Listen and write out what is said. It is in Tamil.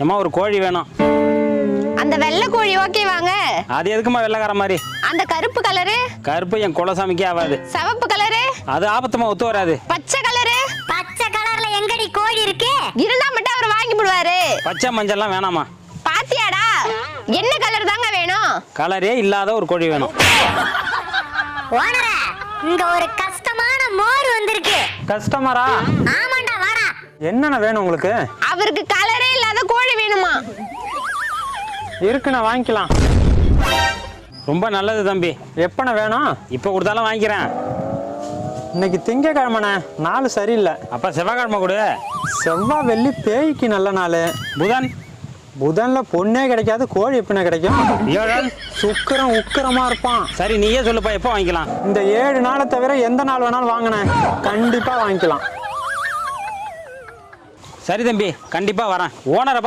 ஏம்மா ஒரு கோழி வேணும். அந்த வெள்ளை கோழி ஓகே வாங்க. அது எதுக்குமா வெள்ளைக்கார மாதிரி? அந்த கருப்பு கலரு? கருப்பு என் குலசாமிக்கே ஆகாது. சிவப்பு கலரு? அது ஆபத்துமா ஒத்து வராது. பச்சை கலரு? பச்சை கலர்ல எங்கடி கோழி இருக்கு? இருந்தா மட்டும் அவர் வாங்கி போடுவாரு. பச்சை மஞ்சள்லாம் வேணாமா? பாத்தியாடா, என்ன கலர் தாங்க வேணும்? கலரே இல்லாத ஒரு கோழி வேணும். ஓனரே, இங்க ஒரு கஷ்டமான மோர் வந்திருக்கு. கஸ்டமரா? ஆமாண்டா, வாடா. என்னென்ன வேணும் உங்களுக்கு? அவருக்கு கலரே இல்லாத கோழி வேணுமா? இருக்குண்ணா, வாங்கிக்கலாம். ரொம்ப நல்லது தம்பி. எப்பண்ணா வேணும்? இப்போ கொடுத்தாலும் வாங்கிக்கிறேன். இன்னைக்கு திங்கக்கிழமைண்ணே, நாள் சரியில்லை. அப்போ செவ்வாய்க்கிழமை கொடு. செவ்வாய் வெள்ளி பேய்க்கு நல்ல நாள். புதன்? புதன்ல பொண்ணே கிடைக்காது, கோழி எப்படிண்ணே கிடைக்கும்? வியாழன்? சுக்கிரம் உக்கிரமா இருப்பான். சரி நீயே சொல்லுப்பா, எப்போ வாங்கிக்கலாம்? இந்த 7 நாளை தவிர எந்த நாள் வேணாலும் வாங்கினேன், கண்டிப்பா வாங்கிக்கலாம். சரி தம்பி, கண்டிப்பா வரேன். ஓனரை பார்த்து